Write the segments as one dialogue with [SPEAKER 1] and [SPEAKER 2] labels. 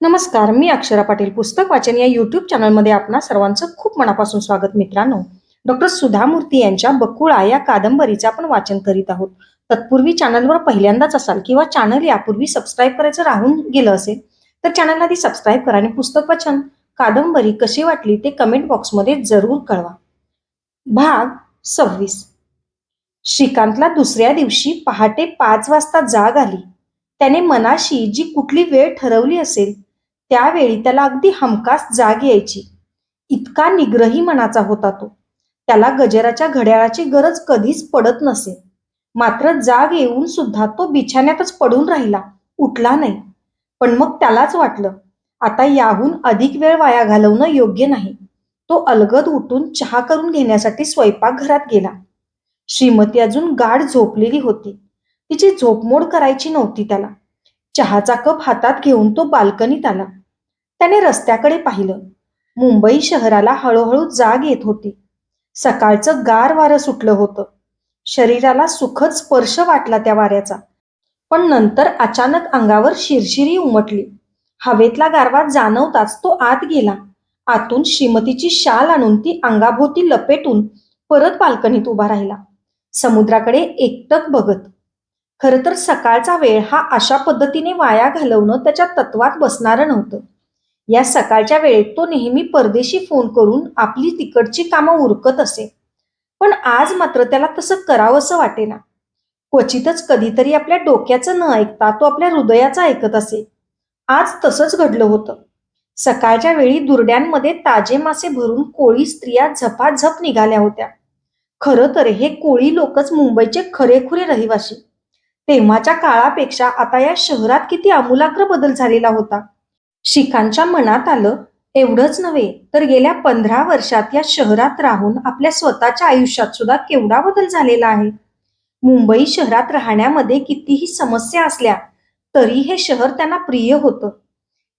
[SPEAKER 1] नमस्कार, मी अक्षरा पाटील. पुस्तक वाचन या यूट्यूब चॅनलमध्ये आपणा सर्वांचं खूप मनापासून स्वागत. मित्रांनो, डॉक्टर सुधा मूर्ती यांच्या बकुळा या कादंबरीचं आपण वाचन करीत आहोत. तत्पूर्वी चॅनलवर पहिल्यांदाच असाल किंवा चॅनल यापूर्वी सबस्क्राईब करायचं राहून गेलं असेल तर चॅनल आधी सबस्क्राईब करा आणि पुस्तक वाचन कादंबरी कशी वाटली ते कमेंट बॉक्समध्ये जरूर कळवा. भाग 26. श्रीकांतला दुसऱ्या दिवशी पहाटे 5 वाजता जाग आली. त्याने मनाशी जी कुठली वेळ ठरवली असेल त्यावेळी त्याला अगदी हमखास जाग यायची. इतका निग्रही मनाचा होता तो. त्याला गजराच्या घड्याळाची गरज कधीच पडत नसे. मात्र जाग येऊन सुद्धा तो बिछाण्यातच पडून राहिला, उठला नाही. पण मग त्यालाच वाटलं, आता याहून अधिक वेळ वाया घालवणं योग्य नाही. तो अलगद उठून चहा करून घेण्यासाठी स्वयंपाकघरात गेला. श्रीमती अजून गाढ झोपलेली होती. तिची झोपमोड करायची नव्हती त्याला. चहाचा कप हातात घेऊन तो बाल्कनीत आला. त्याने रस्त्याकडे पाहिलं. मुंबई शहराला हळूहळू जाग येत होती. सकाळचं गार वारं सुटलं होतं. शरीराला सुखद स्पर्श वाटला त्या वाऱ्याचा. पण नंतर अचानक अंगावर शिरशिरी उमटली. हवेतला गारवा जाणवताच तो आत गेला. आतून श्रीमतीची शाल आणून ती अंगाभोवती लपेटून परत बाल्कनीत उभा राहिला, समुद्राकडे एकटक बघत. खरं तर सकाळचा वेळ हा अशा पद्धतीने वाया घालवणं त्याच्या तत्वात बसणारं नव्हतं. या सकाळच्या वेळेत तो नेहमी परदेशी फोन करून आपली तिकडची कामं उरकत असे. पण आज मात्र त्याला तसं करावंसं वाटेना. क्वचितच कधीतरी आपल्या डोक्याचं न ऐकता तो आपल्या हृदयाचं ऐकत असे. आज तसंच घडलं होतं. सकाळच्या वेळी दुरड्यांमध्ये ताजे मासे भरून कोळी स्त्रिया झपाझप निघाल्या होत्या. खरं तर हे कोळी लोकच मुंबईचे खरेखुरे रहिवासी. तेव्हाच्या काळापेक्षा आता या शहरात किती आमूलाग्र बदल झालेला होता. शिखांच्या मनात आलं, एवढंच नव्हे तर गेल्या 15 वर्षात या शहरात राहून आपल्या स्वतःच्या आयुष्यात सुद्धा केवढा बदल झालेला आहे. मुंबई शहरात राहण्यामध्ये कितीही समस्या असल्या तरी हे शहर त्यांना प्रिय होतं.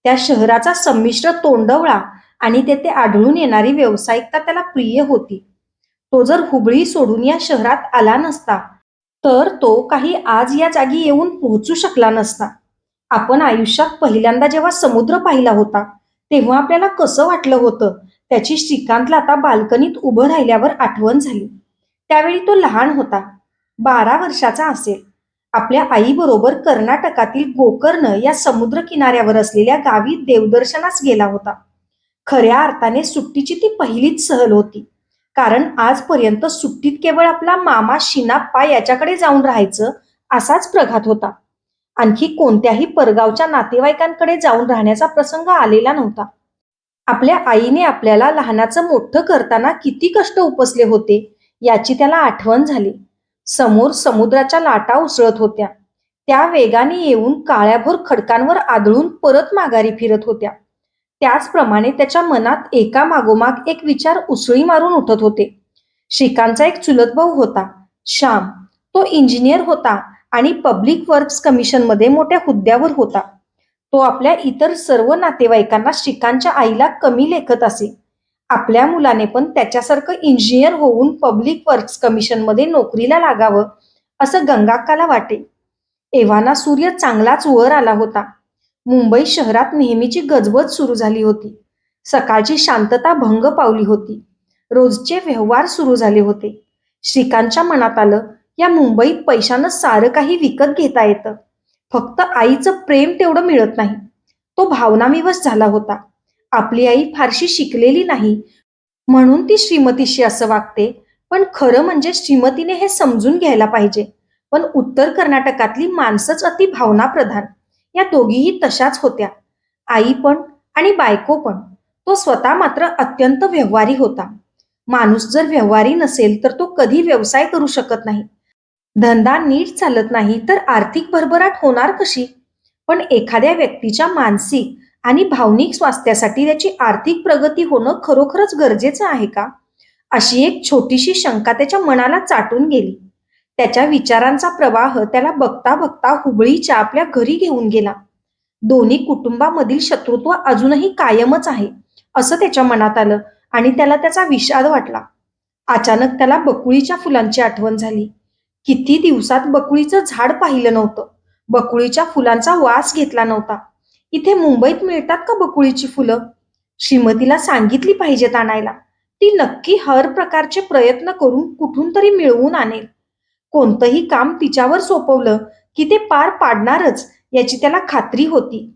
[SPEAKER 1] त्या शहराचा संमिश्र तोंडवळा आणि तेथे आढळून येणारी व्यावसायिकता त्याला प्रिय होती. तो जर हुबळी सोडून या शहरात आला नसता तर तो काही आज या जागी येऊन पोहोचू शकला नसता. आपण आयुष्यात पहिल्यांदा जेव्हा समुद्र पाहिला होता तेव्हा आपल्याला कसं वाटलं होतं त्याची श्रीकांतला आता बाल्कनीत उभं राहिल्यावर आठवण झाली. त्यावेळी तो लहान होता, 12 वर्षाचा असेल. आपल्या आईबरोबर कर्नाटकातील गोकर्ण या समुद्र किनाऱ्यावर असलेल्या गावी देवदर्शनास गेला होता. खऱ्या अर्थाने सुट्टीची ती पहिलीच सहल होती. कारण आजपर्यंत सुट्टीत केवळ आपला मामा शिनाप्पा याच्याकडे जाऊन राहायचं असाच प्रघात होता. आणखी कोणत्याही परगावच्या नातेवाईकांकडे जाऊन राहण्याचा प्रसंग आलेला नव्हता. आपल्या आईने आपल्याला लहानाचं मोठं करताना किती कष्ट उपसले होते याची त्याला आठवण झाली. समोर समुद्राच्या लाटा उसळत होत्या. त्या वेगाने येऊन काळ्याभोर खडकांवर आदळून परत माघारी फिरत होत्या. त्याचप्रमाणे त्याच्या मनात एका मागोमाग एक विचार उसळी मारून उठत होते. श्रीकांतचा एक चुलत भाऊ होता, श्याम. तो इंजिनियर होता आणि पब्लिक वर्क्स कमिशनमध्ये मोठ्या हुद्द्यावर होता. तो आपल्या इतर सर्व नातेवाईकांना श्रीकांतच्या आईला कमी लेखत असे. आपल्या मुलाने पण त्याच्यासारखं इंजिनियर होऊन पब्लिक वर्क्स कमिशनमध्ये नोकरीला लागावं असं गंगाक्काला वाटे. एव्हाना सूर्य चांगलाच वर आला होता. मुंबई शहरात नेहमीची गजबज सुरू झाली होती. सकाळची शांतता भंग पावली होती. रोजचे व्यवहार सुरू झाले होते. श्रीकांतच्या मनात आलं, या मुंबईत पैशानं सारं काही विकत घेता येतं, फक्त आईचं प्रेम तेवढं मिळत नाही. तो भावनाविवश झाला होता. आपली आई फारशी शिकलेली नाही म्हणून ती श्रीमतीशी असं वागते, पण खरं म्हणजे श्रीमतीने हे समजून घ्यायला पाहिजे. पण उत्तर कर्नाटकातली माणसंच अति भावनाप्रधान. या दोघीही तशाच होत्या, आई पण आणि बायको पण. तो स्वतः मात्र अत्यंत व्यवहारी होता. माणूस जर व्यवहारी नसेल तर तो कधी व्यवसाय करू शकत नाही. धंदा नीट चालत नाही तर आर्थिक भरभराट होणार कशी? पण एखाद्या व्यक्तीच्या मानसिक आणि भावनिक स्वास्थ्यासाठी त्याची आर्थिक प्रगती होणं खरोखरच गरजेचं आहे का? अशी एक छोटीशी शंका त्याच्या मनाला चाटून गेली. त्याच्या विचारांचा प्रवाह त्याला बघता बघता हुबळीच्या आपल्या घरी घेऊन गेला. दोन्ही कुटुंबामधील शत्रुत्व अजूनही कायमच आहे असं त्याच्या मनात आलं आणि त्याला त्याचा विषाद वाटला. अचानक त्याला बकुळीच्या फुलांची आठवण झाली. किती दिवसात बकुळीचं झाड पाहिलं नव्हतं. बकुळीच्या फुलांचा वास घेतला नव्हता. इथे मुंबईत मिळतात का बकुळीची फुलं? श्रीमतीला सांगितली पाहिजेत आणायला. ती नक्की हर प्रकारचे प्रयत्न करून कुठून तरी मिळवून आणेल. कोणतंही काम तिच्यावर सोपवलं की ते पार पाडणारच याची त्याला खात्री होती.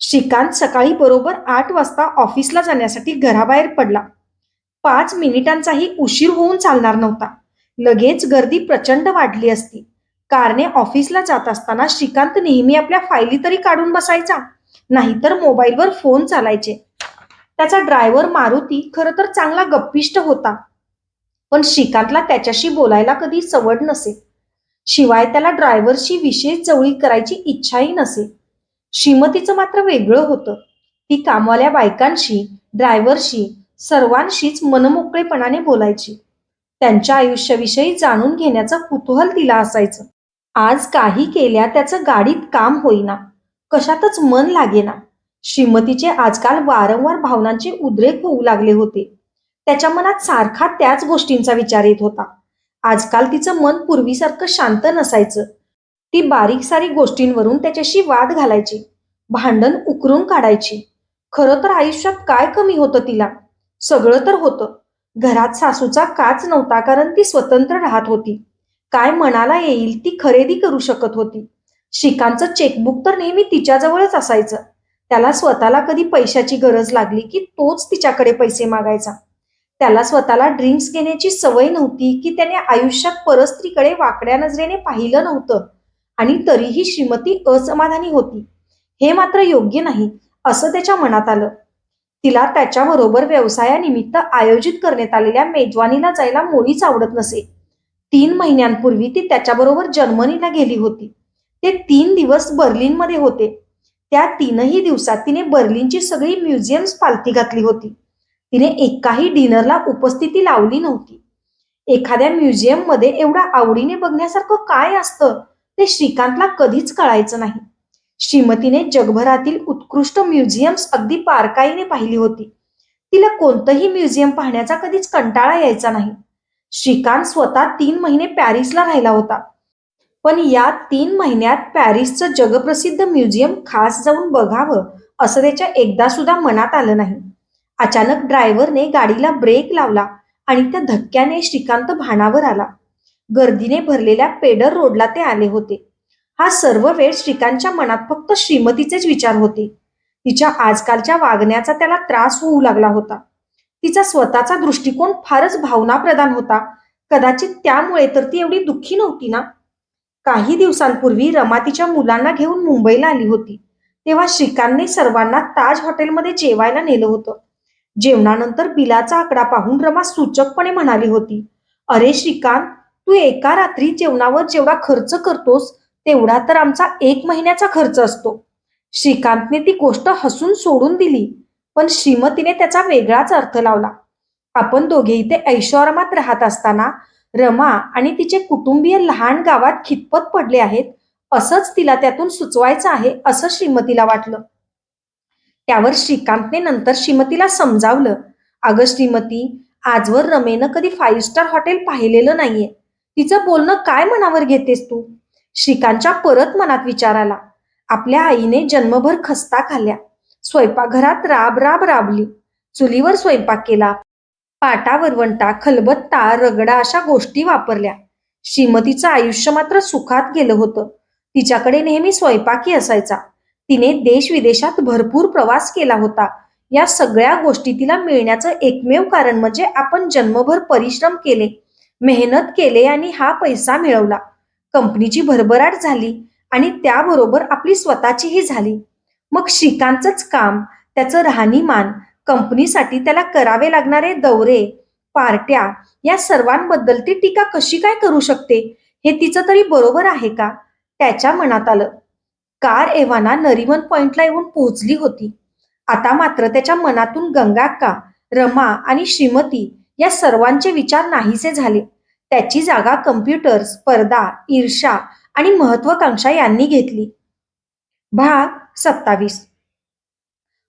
[SPEAKER 1] श्रीकांत सकाळी बरोबर 8 वाजता ऑफिसला जाण्यासाठी घराबाहेर पडला. 5 मिनिटांचाही उशीर होऊन चालणार नव्हता. लगेच गर्दी प्रचंड वाढली असती. कारने ऑफिसला जात असताना श्रीकांत नेहमी आपल्या फायली तरी काढून बसायचा, नाहीतर मोबाईलवर फोन चालायचे. त्याचा ड्रायव्हर मारुती खरं तर चांगला गप्पिष्ट होता, पण श्रीकांतला त्याच्याशी बोलायला कधी सवड नसे. शिवाय त्याला ड्रायव्हरशी विशेष जवळीक करायची इच्छाही नसे. श्रीमतीचं मात्र वेगळं होतं. ती कामवाल्या बायकांशी, ड्रायव्हरशी, सर्वांशीच मनमोकळेपणाने बोलायची. त्यांच्या आयुष्याविषयी जाणून घेण्याचं कुतूहल तिला असायचं. आज काही केल्या त्याचं गाडीत काम होईना, कशातच मन लागेना. श्रीमतीचे आजकाल वारंवार भावनांचे उद्रेक होऊ लागले होते. त्याच्या मनात सारखा त्याच गोष्टींचा विचार येत होता. आजकाल तिचं मन पूर्वीसारखं शांत नसायचं. ती बारीक सारीक गोष्टींवरून त्याच्याशी वाद घालायची, भांडण उकरून काढायची. खरं तर आयुष्यात काय कमी होतं तिला? सगळं तर होतं. घरात सासूचा काच नव्हता, कारण ती स्वतंत्र राहत होती. काय मनाला येईल ती खरेदी करू शकत होती. श्रीकांतचं चेकबुक तर नेहमी तिच्याजवळच असायचं. त्याला स्वतःला कधी पैशाची गरज लागली की तोच तिच्याकडे पैसे मागायचा. त्याला स्वतःला ड्रिंक्स घेण्याची सवय नव्हती की त्याने आयुष्यात परस्त्रीकडे वाकड्या नजरेने पाहिलं नव्हतं, आणि तरीही श्रीमती असमाधानी होती. हे मात्र योग्य नाही असं त्याच्या मनात आलं. तिला त्याच्याबरोबर व्यवसायानिमित्त आयोजित करण्यात आलेल्या मेजवानीला जायला मुळीच आवडत नसे. 3 महिन्यांपूर्वी ती त्याच्याबरोबर जर्मनीला गेली होती. ते 3 दिवस बर्लिनमध्ये होते. त्या 3ही दिवसात तिने बर्लिनची सगळी म्युझियम्स पालथी घातली होती. तिने एकाही डिनरला उपस्थिती लावली नव्हती. एखाद्या म्युझियममध्ये एवढा आवडीने बघण्यासारखं काय असतं ते श्रीकांतला कधीच कळायचं नाही. श्रीमतीने जगभरातील उत्कृष्ट म्युझियम्स अगदी बारकाईने पाहिली होती. तिला कोणतंही म्युझियम पाहण्याचा कधीच कंटाळा यायचा नाही. श्रीकांत स्वतः 3 महिने पॅरिसला राहिला होता, पण या 3 महिन्यात पॅरिसचं जगप्रसिद्ध म्युझियम खास जाऊन बघावं असं त्याच्या एकदा सुद्धा मनात आलं नाही. अचानक ड्रायव्हरने गाडीला ब्रेक लावला आणि त्या धक्क्याने श्रीकांत भानावर आला. गर्दीने भरलेल्या पेडर रोडला ते आले होते. हा सर्व वेळ श्रीकांतच्या मनात फक्त श्रीमतीचेच विचार होते. तिच्या आजकालच्या वागण्याचा त्याला त्रास होऊ लागला होता. तिचा स्वतःचा दृष्टिकोन फारच भावनाप्रधान होता. कदाचित त्यामुळे तर ती एवढी दुःखी नव्हती ना. काही दिवसांपूर्वी रमा तिच्या मुलांना घेऊन मुंबईला आली होती. तेव्हा श्रीकांतने सर्वांना ताज हॉटेलमध्ये जेवायला नेलं होतं. जेवणानंतर बिलाचा आकडा पाहून रमा सूचकपणे म्हणाली होती, "अरे श्रीकांत, तू एका रात्री जेवणावर जेवढा खर्च करतोस तेवढा तर आमचा 1 महिन्याचा खर्च असतो." श्रीकांतने ती गोष्ट हसून सोडून दिली, पण श्रीमतीने त्याचा वेगळाच अर्थ लावला. आपण दोघे इथे ऐशोआरामात राहत असताना रमा आणि तिचे कुटुंबीय लहान गावात खितपत पडले आहेत, असंच तिला त्यातून सुचवायचं आहे असं श्रीमतीला वाटलं. त्यावर श्रीकांतने नंतर श्रीमतीला समजावलं, "अगं श्रीमती, आजवर रमेनं कधी 5 स्टार हॉटेल पाहिलेलं नाहीये. तिचं बोलणं काय मनावर घेतेस तू?" श्रीकांतच्या परत मनात विचार आला. आपल्या आईने जन्मभर खस्ता खाल्ल्या, स्वयंपाकघरात राब राब राबली, चुलीवर स्वयंपाक केला, पाटा वरवंटा, खलबत्ता, रगडा अशा गोष्टी वापरल्या. श्रीमतीचं आयुष्य मात्र सुखात गेलं होतं. तिच्याकडे नेहमी स्वयंपाकी असायचा. तिने देश विदेशात भरपूर प्रवास केला होता. या सगळ्या गोष्टी तिला मिळण्याचं एकमेव कारण म्हणजे आपण जन्मभर परिश्रम केले, मेहनत केले आणि हा पैसा मिळवला. कंपनीची भरभराट झाली आणि त्याबरोबर आपली स्वतःचीही झाली. मग श्रीकांतचंच काम, त्याचं राहणीमान, कंपनीसाठी त्याला करावे लागणारे दौरे, पार्ट्या, या सर्वांबद्दल ती टीका कशी काय करू शकते? हे तिचं तरी बरोबर आहे का? त्याच्या मनात आलं. कार एव्हाना नरिमन पॉइंटला येऊन पोहोचली होती. आता मात्र त्याच्या मनातून गंगाक्का, रमा आणि श्रीमती या सर्वांचे विचार नाहीसे झाले. त्याची जागा कम्प्युटर, स्पर्धा, ईर्ष्या आणि महत्वाकांक्षा यांनी घेतली. भाग 27.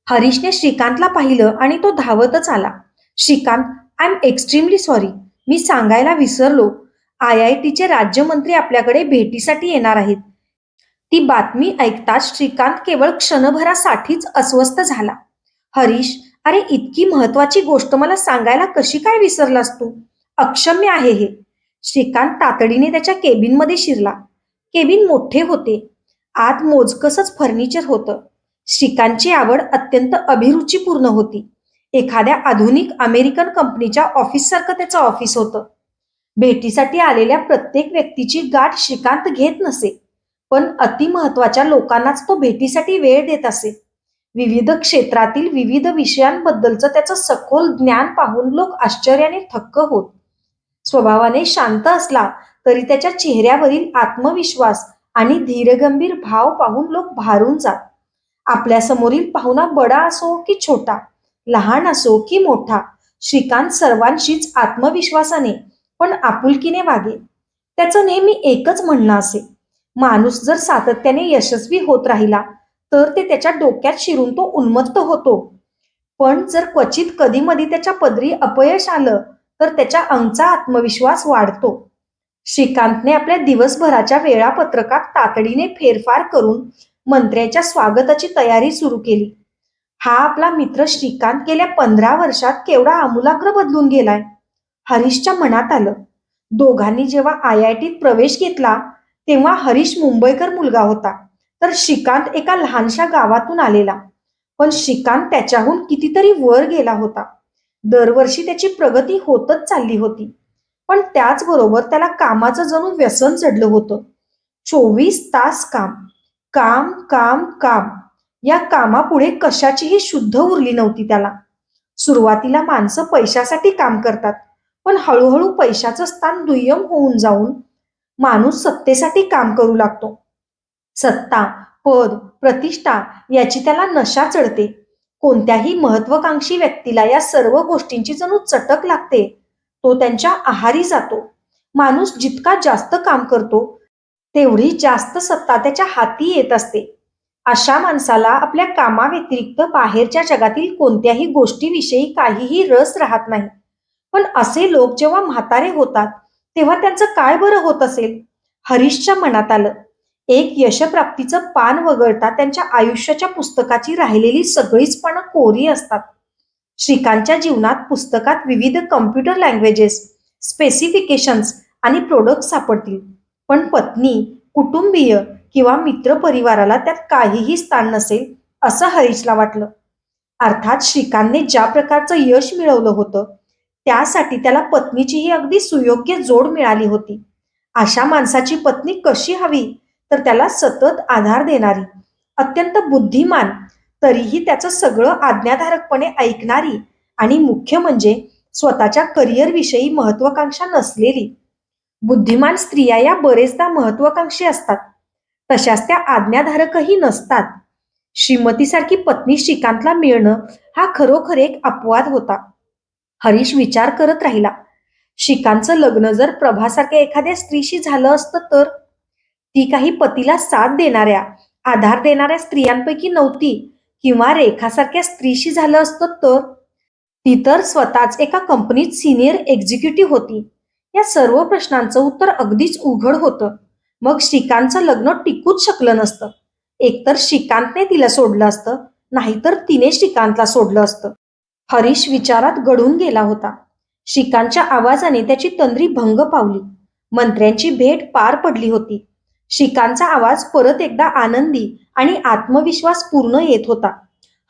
[SPEAKER 1] हरीशने श्रीकांतला पाहिलं आणि तो धावतच आला. "Shrikant, I am extremely sorry. मी सांगायला विसरलो. IITचे राज्यमंत्री आपल्याकडे भेटीसाठी येणार आहेत. ती बातमी ऐकताच श्रीकांत केवळ क्षणभरासाठीच अस्वस्थ झाला. हरीश, अरे इतकी महत्वाची गोष्ट मला सांगायला कशी काय विसरलास तू? अक्षम्य आहे हे. श्रीकांत तातडीने त्याच्या केबिनमध्ये शिरला. केबिन मोठे होते. आत मोजकसच फर्निचर होतं. श्रीकांतची आवड अत्यंत अभिरुचीपूर्ण होती. एखाद्या आधुनिक अमेरिकन कंपनीच्या ऑफिससारखं त्याचं ऑफिस होतं. भेटीसाठी आलेल्या प्रत्येक व्यक्तीची गाठ श्रीकांत घेत नसे, पण अतिमहत्वाच्या लोकांनाच तो भेटीसाठी वेळ देत असे. विविध क्षेत्रातील विविध विषयांबद्दलचं त्याचं सखोल ज्ञान पाहून लोक आश्चर्याने थक्क होत. स्वभावाने शांत असला तरी त्याच्या चेहऱ्यावरील आत्मविश्वास आणि धीरगंभीर भाव पाहून लोक भारून जात. आपल्या समोरील पाहुणा बडा असो की छोटा, लहान असो की मोठा, श्रीकांत सर्वांशीच आत्मविश्वासाने पण आपुलकीने वागे. त्याचं नेहमी एकच म्हणणं असे, माणूस जर सातत्याने यशस्वी होत राहिला तर ते त्याच्या डोक्यात शिरून तो उन्मत्त होतो, पण जर क्वचित कधीमधी त्याच्या पदरी अपयश आलं तर त्याच्या अंगचा आत्मविश्वास वाढतो. श्रीकांतने आपल्या दिवसभराच्या वेळापत्रकात तातडीने फेरफार करून मंत्र्याच्या स्वागताची तयारी सुरू केली. हा आपला मित्र श्रीकांत गेल्या 15 वर्षात केवढा आमूलाग्र बदलून गेलाय, हरीशच्या मनात आलं. दोघांनी जेव्हा IITत प्रवेश घेतला तेव्हा हरीश मुंबईकर मुलगा होता, तर श्रीकांत एका लहानशा गावातून आलेला. पण श्रीकांत त्याच्याहून कितीतरी वर गेला होता. दरवर्षी त्याची प्रगती होतच चालली होती. पण त्याचबरोबर त्याला कामाचं जणू व्यसन जडलं होतं. 24 तास काम, काम काम काम. या कामापुढे कशाचीही शुद्ध उरली नव्हती त्याला. सुरुवातीला माणसं पैशासाठी काम करतात, पण हळूहळू पैशाचं स्थान दुय्यम होऊन जाऊन माणूस सत्तेसाठी काम करू लागतो. सत्ता, पद, प्रतिष्ठा याची त्याला नशा चढते. कोणत्याही महत्वाकांक्षी व्यक्तीला या सर्व गोष्टींची जणू चटक लागते. तो त्यांच्या आहारी जातो. माणूस जितका जास्त काम करतो तेवढी जास्त सत्ता त्याच्या हाती येत असते. अशा माणसाला आपल्या कामाव्यतिरिक्त बाहेरच्या जगातील कोणत्याही गोष्टीविषयी काहीही रस राहत नाही. पण असे लोक जेव्हा म्हातारे होतात तेव्हा त्यांचं काय बरं होत असेल? हरीशच्या मनात आलं. एक यशप्राप्तीचं पान वगळता त्यांच्या आयुष्याच्या पुस्तकाची राहिलेली सगळीच पानं कोरी असतात. श्रीकांतच्या जीवनात पुस्तकात विविध कम्प्युटर लँग्वेजेस, स्पेसिफिकेशन्स आणि प्रोडक्ट सापडतील, पण पत्नी, कुटुंबीय किंवा मित्रपरिवाराला त्यात काहीही स्थान नसेल असं हरीशला वाटलं. अर्थात श्रीकांतने ज्या प्रकारचं यश मिळवलं होतं त्यासाठी त्याला पत्नीचीही अगदी सुयोग्य जोड मिळाली होती. अशा माणसाची पत्नी कशी हवी? तर त्याला सतत आधार देणारी, अत्यंत बुद्धिमान, तरीही त्याचं सगळं आज्ञाधारकपणे ऐकणारी आणि मुख्य म्हणजे स्वतःच्या करिअरविषयी महत्वाकांक्षा नसलेली. बुद्धिमान स्त्रिया या बरेचदा महत्वाकांक्षी असतात, तशाच त्या आज्ञाधारकही नसतात. श्रीमतीसारखी पत्नी श्रीकांतला मिळणं हा खरोखर एक अपवाद होता. हरीश विचार करत राहिला. श्रीकांतचं लग्न जर प्रभासारख्या एखाद्या स्त्रीशी झालं असतं तर? ती काही पतीला साथ देणाऱ्या, आधार देणाऱ्या स्त्रियांपैकी नव्हती. किंवा रेखासारख्या स्त्रीशी झालं असतं तर? ती तर स्वतःच एका कंपनीत सिनियर एक्झिक्युटिव्ह होती. या सर्व प्रश्नांचं उत्तर अगदीच उघड होतं. मग श्रीकांतचं लग्न टिकूच शकलं नसतं. एकतर श्रीकांतने तिला सोडलं असतं, नाहीतर तिने श्रीकांतला सोडलं असतं. हरीश विचारात गढून गेला होता. श्रीकांतच्या आवाजाने त्याची तंद्री भंग पावली. मंत्र्यांची भेट पार पडली होती. श्रीकांतचा आवाज परत एकदा आनंदी आणि आत्मविश्वास पूर्ण येत होता.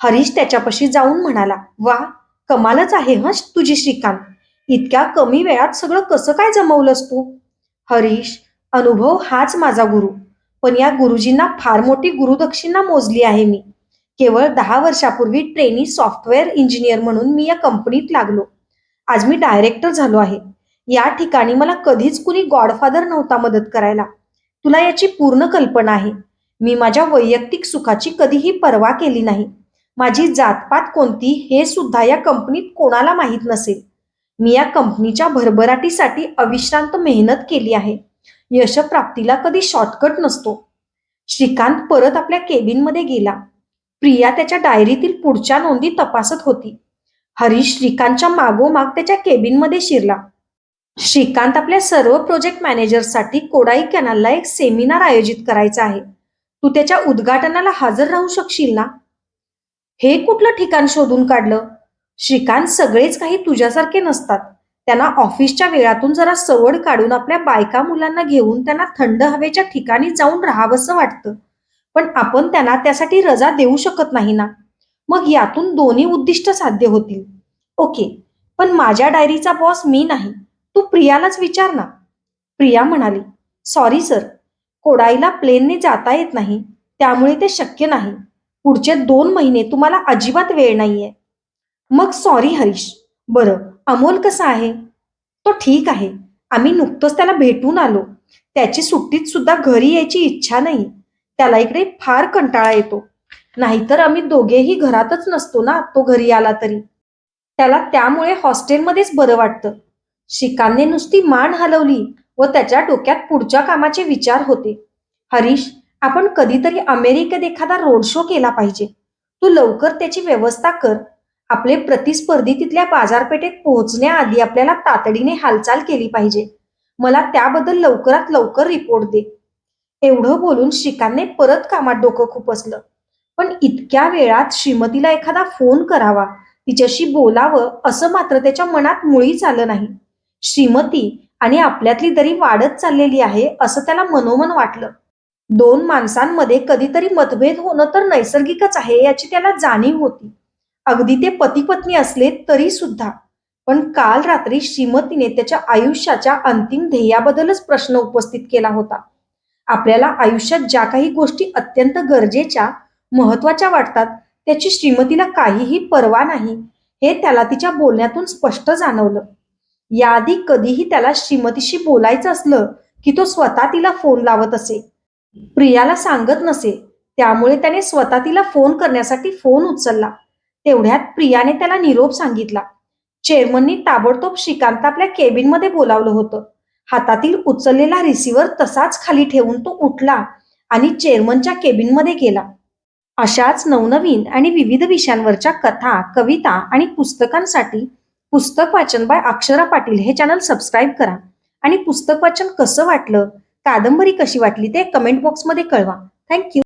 [SPEAKER 1] हरीश त्याच्यापाशी जाऊन म्हणाला, वा, कमालच आहे हं तुझी श्रीकांत. इतक्या कमी वेळात सगळं कसं काय जमवलंस तू? हरीश, अनुभव हाच माझा गुरु. पण या गुरुजींना फार मोठी गुरुदक्षिणा मोजली आहे मी. केवळ 10 वर्षापूर्वी ट्रेनी सॉफ्टवेअर इंजिनियर म्हणून मी या कंपनीत लागलो. आज मी डायरेक्टर झालो आहे. या ठिकाणी मला कधीच कुणी गॉडफादर नव्हता मदत करायला. तुला याची पूर्ण कल्पना आहे. मी माझ्या वैयक्तिक सुखाची कधीही पर्वा केली नाही. माझी जातपात कोणती हे सुद्धा या कंपनीत कोणाला माहीत नसेल. मी या कंपनीच्या भरभराटीसाठी अविश्रांत मेहनत केली आहे. यशप्राप्तीला कधी शॉर्टकट नसतो. श्रीकांत परत आपल्या केबिनमध्ये गेला. प्रिया त्याच्या डायरीतील पुढच्या नोंदी तपासत होती. हरीश श्रीकांतच्या मागोमाग त्याच्या केबिनमध्ये शिरला. श्रीकांत आपल्या सर्व प्रोजेक्ट मॅनेजर्ससाठी कोडाई कॅनालला एक सेमिनार आयोजित करायचा आहे. तू त्याच्या उद्घाटनाला हजर राहू शकशील ना? हे कुठलं ठिकाण शोधून काढलं? श्रीकांत, सगळेच काही तुझ्यासारखे नसतात. त्यांना ऑफिसच्या वेळातून जरा सवड काढून आपल्या बायका मुलांना घेऊन त्यांना थंड हवेच्या ठिकाणी जाऊन राहावंसं वाटतं. पण आपण त्यांना त्यासाठी रजा देऊ शकत नाही ना. मग यातून दोन्ही उद्दिष्ट साध्य होतील. ओके, पण माझ्या डायरीचा बॉस मी नाही. तू प्रियालाच विचार ना. प्रिया म्हणाली, सॉरी सर, कोडाईला प्लेनने जाता येत नाही, त्यामुळे ते शक्य नाही. पुढचे 2 महिने तुम्हाला अजिबात वेळ नाहीये. मग सॉरी हरीश. बरं, अमोल कसा आहे? तो ठीक आहे. आम्ही नुकतंच त्याला भेटून आलो. त्याची सुट्टीत सुद्धा घरी यायची इच्छा नाही. त्याला इकडे फार कंटाळा येतो. नाहीतर आम्ही दोघेही घरातच नसतो ना, तो घरी आला तरी. त्याला त्यामुळे हॉस्टेलमध्येच बरं वाटतं. शिकांनी नुसती मान हलवली व त्याच्या डोक्यात पुढच्या कामाचे विचार होते. हरीश, आपण कधीतरी अमेरिकेत एखादा रोड शो केला पाहिजे. तू लवकर त्याची व्यवस्था कर. आपले प्रतिस्पर्धी तिथल्या बाजारपेठेत पोहोचण्याआधी आपल्याला तातडीने हालचाल केली पाहिजे. मला त्याबद्दल लवकरात लवकर रिपोर्ट दे. एवढं बोलून श्रीकांतने परत कामात डोकं खुपसलं. पण इतक्या वेळात श्रीमतीला एखादा फोन करावा, तिच्याशी बोलावं असं मात्र त्याच्या मनात मुळीच आलं नाही. श्रीमती आणि आपल्यातली दरी वाढत चाललेली आहे असं त्याला मनोमन वाटलं. 2 माणसांमध्ये कधीतरी मतभेद होणं तर नैसर्गिकच आहे याची त्याला जाणीव होती. अगदी ते पती पत्नी असले तरी सुद्धा. पण काल रात्री श्रीमतीने त्याच्या आयुष्याच्या अंतिम ध्येयाबद्दलच प्रश्न उपस्थित केला होता. आपल्याला आयुष्यात ज्या काही गोष्टी अत्यंत गरजेच्या, महत्वाच्या वाटतात त्याची श्रीमतीला काहीही पर्वा नाही, हे त्याला तिच्या बोलण्यातून स्पष्ट जाणवलं. याआधी कधीही त्याला श्रीमतीशी बोलायचं असलं की तो स्वतः तिला फोन लावत असे. प्रियाला सांगत नसे. त्यामुळे त्याने स्वतः तिला फोन करण्यासाठी फोन उचलला. तेवढ्यात प्रियाने त्याला निरोप सांगितला. चेअरमननी ताबडतोब श्रीकांत आपल्या केबिनमध्ये बोलावलं होतं. हातातील उचललेला रिसिव्हर तसाच खाली ठेवून तो उठला आणि चेअरमनच्या केबिनमध्ये गेला. अशाच नवनवीन आणि विविध विषयांवरच्या कथा, कविता आणि पुस्तकांसाठी पुस्तक वाचन बाय अक्षरा पाटील हे चॅनल सबस्क्राईब करा. आणि पुस्तक वाचन कसं वाटलं, कादंबरी कशी वाटली ते कमेंट बॉक्समध्ये कळवा. थँक्यू.